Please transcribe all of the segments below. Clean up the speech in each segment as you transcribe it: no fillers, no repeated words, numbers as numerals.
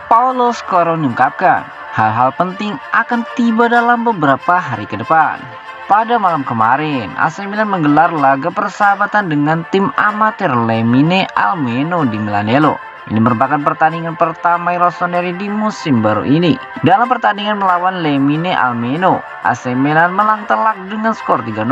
Paulo Scaroni mengungkapkan hal-hal penting akan tiba dalam beberapa hari ke depan. Pada malam kemarin, AC Milan menggelar laga persahabatan dengan tim amatir Lemine Almeno di Milanello. Ini merupakan pertandingan pertama rossoneri di musim baru ini. Dalam pertandingan melawan Lemine Almeno, AC Milan menang telak dengan skor 3-0.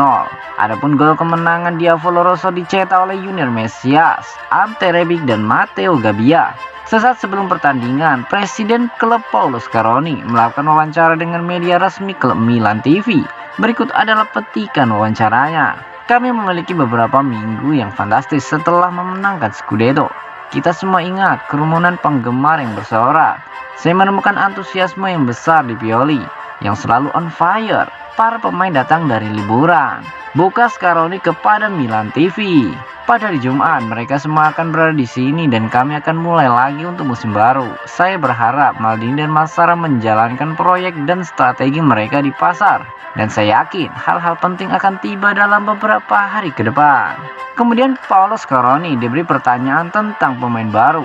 Adapun gol kemenangan Diavolo Rosso dicetak oleh Junior Mesias, Ante Rebic dan Matteo Gabbia. Sesaat sebelum pertandingan, Presiden klub Paulo Scaroni melakukan wawancara dengan media resmi klub Milan TV. Berikut adalah petikan wawancaranya. Kami memiliki beberapa minggu yang fantastis setelah memenangkan Scudetto. Kita semua ingat kerumunan penggemar yang bersorak. Saya menemukan antusiasme yang besar di Pioli, yang selalu on fire. Para pemain datang dari liburan. Buka Scaroni kepada Milan TV. Pada hari Jumat, mereka semua akan berada di sini dan kami akan mulai lagi untuk musim baru. Saya berharap Maldini dan Massara menjalankan proyek dan strategi mereka di pasar. Dan saya yakin hal-hal penting akan tiba dalam beberapa hari ke depan. Kemudian Paulo Scaroni diberi pertanyaan tentang pemain baru.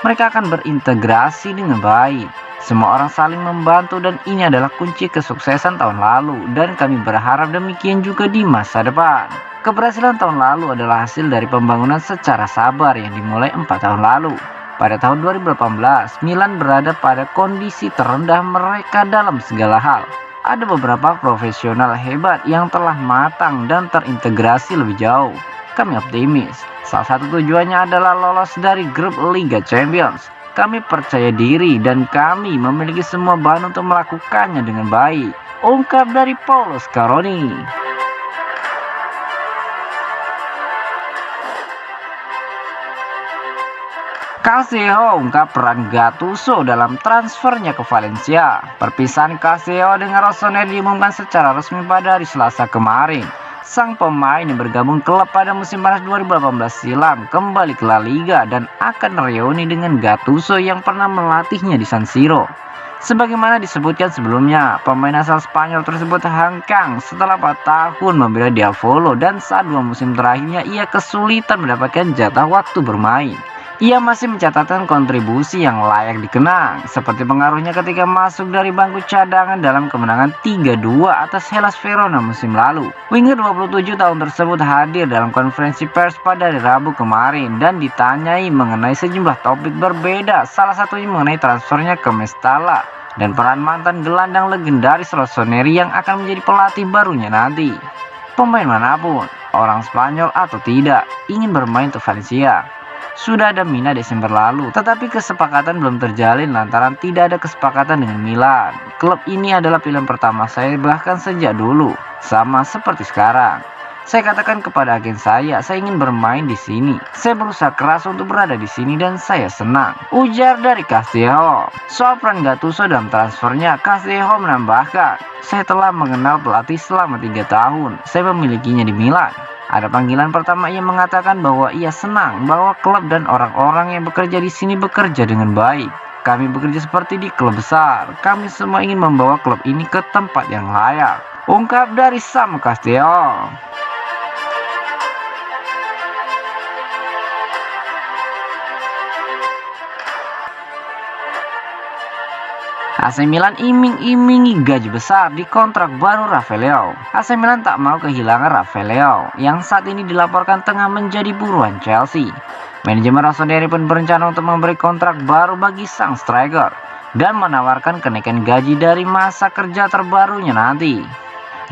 Mereka akan berintegrasi dengan baik. Semua orang saling membantu dan ini adalah kunci kesuksesan tahun lalu. Dan kami berharap demikian juga di masa depan. Keberhasilan tahun lalu adalah hasil dari pembangunan secara sabar yang dimulai 4 tahun lalu. Pada tahun 2018, Milan berada pada kondisi terendah mereka dalam segala hal. Ada beberapa profesional hebat yang telah matang dan terintegrasi lebih jauh. Kami optimis. Salah satu tujuannya adalah lolos dari grup Liga Champions. Kami percaya diri dan kami memiliki semua bahan untuk melakukannya dengan baik. Ungkap dari Paulo Scaroni. Calcio ungkap peran Gattuso dalam transfernya ke Valencia. Perpisahan Calcio dengan Rossoneri diumumkan secara resmi pada hari Selasa kemarin. Sang pemain yang bergabung klub pada musim panas 2018 silam kembali ke La Liga dan akan reuni dengan Gattuso yang pernah melatihnya di San Siro. Sebagaimana disebutkan sebelumnya, pemain asal Spanyol tersebut hengkang setelah 4 tahun membela Diavolo dan saat 2 musim terakhirnya ia kesulitan mendapatkan jatah waktu bermain. Ia masih mencatatkan kontribusi yang layak dikenang, seperti pengaruhnya ketika masuk dari bangku cadangan dalam kemenangan 3-2 atas Hellas Verona musim lalu. Winger 27 tahun tersebut hadir dalam konferensi pers pada hari Rabu kemarin dan ditanyai mengenai sejumlah topik berbeda, salah satunya mengenai transfernya ke Mestalla dan peran mantan gelandang legendaris Rossoneri yang akan menjadi pelatih barunya nanti. Pemain manapun, orang Spanyol atau tidak, ingin bermain untuk Valencia. Sudah ada minat Desember lalu, tetapi kesepakatan belum terjalin lantaran tidak ada kesepakatan dengan Milan. Klub ini adalah pilihan pertama saya bahkan sejak dulu, sama seperti sekarang. Saya katakan kepada agen saya ingin bermain di sini. Saya berusaha keras untuk berada di sini dan saya senang. Ujar dari Calcio. Soal peran Gattuso dalam transfernya, Calcio menambahkan, saya telah mengenal pelatih selama 3 tahun. Saya memilikinya di Milan. Ada panggilan pertama ia mengatakan bahwa ia senang bahwa klub dan orang-orang yang bekerja di sini bekerja dengan baik. Kami bekerja seperti di klub besar. Kami semua ingin membawa klub ini ke tempat yang layak. Ungkap dari Sam Castillo. AC Milan iming-imingi gaji besar di kontrak baru Rafael Leao. AC Milan tak mau kehilangan Rafael Leao yang saat ini dilaporkan tengah menjadi buruan Chelsea. Manajemen Rossoneri pun berencana untuk memberi kontrak baru bagi sang striker dan menawarkan kenaikan gaji dari masa kerja terbarunya nanti.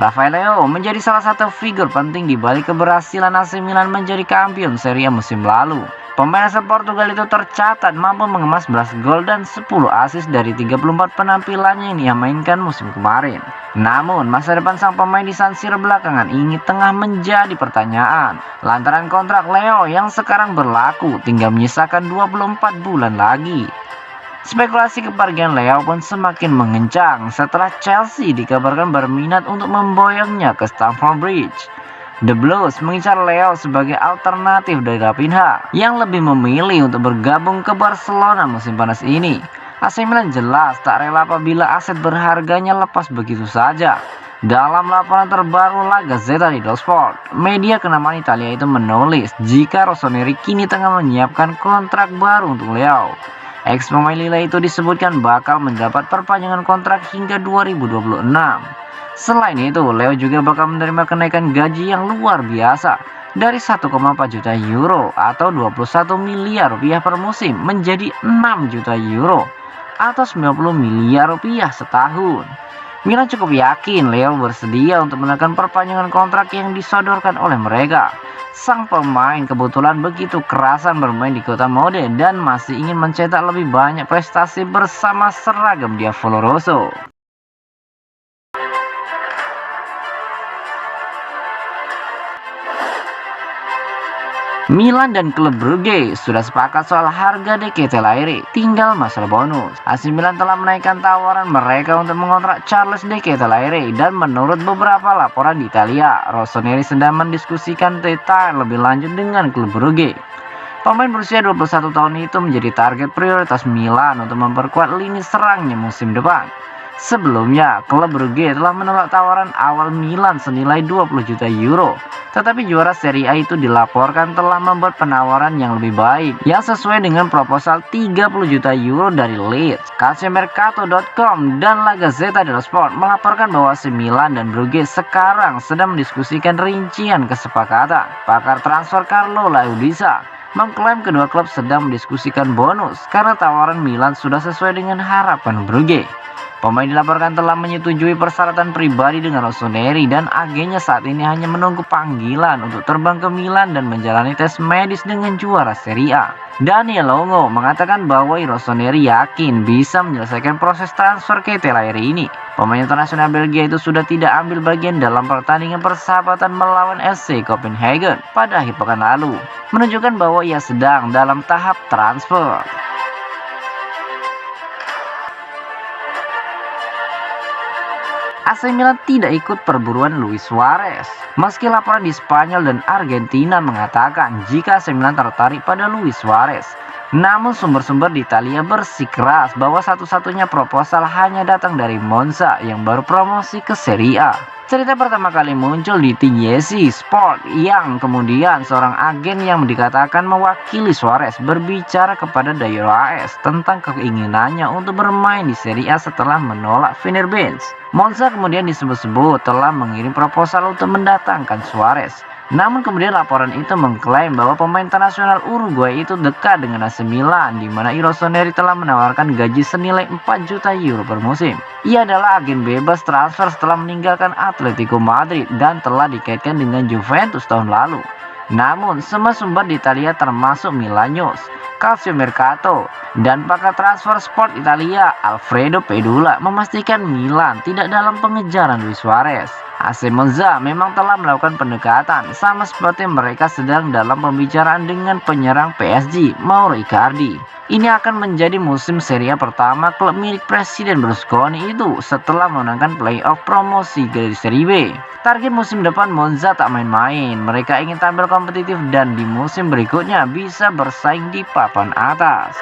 Rafael Leao menjadi salah satu figur penting di balik keberhasilan AC Milan menjadi kampion Serie A musim lalu. Pemain asal Portugal itu tercatat mampu mengemas 11 gol dan 10 assist dari 34 penampilannya yang ia mainkan musim kemarin. Namun, masa depan sang pemain di San Siro belakangan ini tengah menjadi pertanyaan. Lantaran kontrak Leo yang sekarang berlaku tinggal menyisakan 24 bulan lagi. Spekulasi kepergian Leo pun semakin mengencang setelah Chelsea dikabarkan berminat untuk memboyongnya ke Stamford Bridge. The Blues mengincar Leo sebagai alternatif dari Raphinha yang lebih memilih untuk bergabung ke Barcelona musim panas ini. AC Milan jelas tak rela apabila aset berharganya lepas begitu saja. Dalam laporan terbaru La Gazzetta dello Sport, media kenamaan Italia itu menulis jika Rossoneri kini tengah menyiapkan kontrak baru untuk Leo. Ex pemain Lille itu disebutkan bakal mendapat perpanjangan kontrak hingga 2026. Selain itu, Leo juga bakal menerima kenaikan gaji yang luar biasa dari 1,4 juta euro atau 21 miliar rupiah per musim menjadi 6 juta euro atau 90 miliar rupiah setahun. Milan cukup yakin Leo bersedia untuk menekan perpanjangan kontrak yang disodorkan oleh mereka. Sang pemain kebetulan begitu kerasan bermain di kota mode dan masih ingin mencetak lebih banyak prestasi bersama seragam Diavolo Rosso. Milan dan klub Brugge sudah sepakat soal harga De Ketelaere, tinggal masalah bonus. AC Milan telah menaikkan tawaran mereka untuk mengontrak Charles De Ketelaere dan menurut beberapa laporan di Italia, Rossoneri sedang mendiskusikan detail lebih lanjut dengan klub Brugge. Pemain berusia 21 tahun itu menjadi target prioritas Milan untuk memperkuat lini serangnya musim depan. Sebelumnya, klub Brugge telah menolak tawaran awal Milan senilai 20 juta euro. Tetapi juara Serie A itu dilaporkan telah membuat penawaran yang lebih baik yang sesuai dengan proposal 30 juta euro dari Leeds. Calciomercato.com dan La Gazzetta dello Sport melaporkan bahwa AC Milan dan Brugge sekarang sedang mendiskusikan rincian kesepakatan. Pakar transfer Carlo Laudisa mengklaim kedua klub sedang mendiskusikan bonus karena tawaran Milan sudah sesuai dengan harapan Brugge. Pemain dilaporkan telah menyetujui persyaratan pribadi dengan Rossoneri dan agennya saat ini hanya menunggu panggilan untuk terbang ke Milan dan menjalani tes medis dengan juara Serie A. Daniel Longo mengatakan bahwa Rossoneri yakin bisa menyelesaikan proses transfer Ketelaere ini. Pemain internasional Belgia itu sudah tidak ambil bagian dalam pertandingan persahabatan melawan SC Copenhagen pada akhir pekan lalu, menunjukkan bahwa ia sedang dalam tahap transfer. AC Milan tidak ikut perburuan Luis Suarez. Meski laporan di Spanyol dan Argentina mengatakan jika AC Milan tertarik pada Luis Suarez, namun sumber-sumber di Italia bersikeras bahwa satu-satunya proposal hanya datang dari Monza yang baru promosi ke Serie A. Cerita pertama kali muncul di TGC Sport yang kemudian seorang agen yang dikatakan mewakili Suarez berbicara kepada Dario AS tentang keinginannya untuk bermain di Serie A setelah menolak Fenerbahce. Monza kemudian disebut-sebut telah mengirim proposal untuk mendatangkan Suarez. Namun kemudian laporan itu mengklaim bahwa pemain internasional Uruguay itu dekat dengan AC Milan, di mana Rossoneri telah menawarkan gaji senilai 4 juta euro per musim. Ia adalah agen bebas transfer setelah meninggalkan Atletico Madrid dan telah dikaitkan dengan Juventus tahun lalu. Namun semua sumber di Italia termasuk Milanos, Calciomercato, dan pakar transfer Sport Italia Alfredo Pedula memastikan Milan tidak dalam pengejaran Luis Suarez. AC Monza memang telah melakukan pendekatan, sama seperti mereka sedang dalam pembicaraan dengan penyerang PSG Mauro Icardi. Ini akan menjadi musim Serie A pertama klub milik Presiden Berlusconi itu setelah memenangkan playoff promosi dari Serie B. Target musim depan Monza tak main-main, mereka ingin tampil kompetitif dan di musim berikutnya bisa bersaing di papan atas.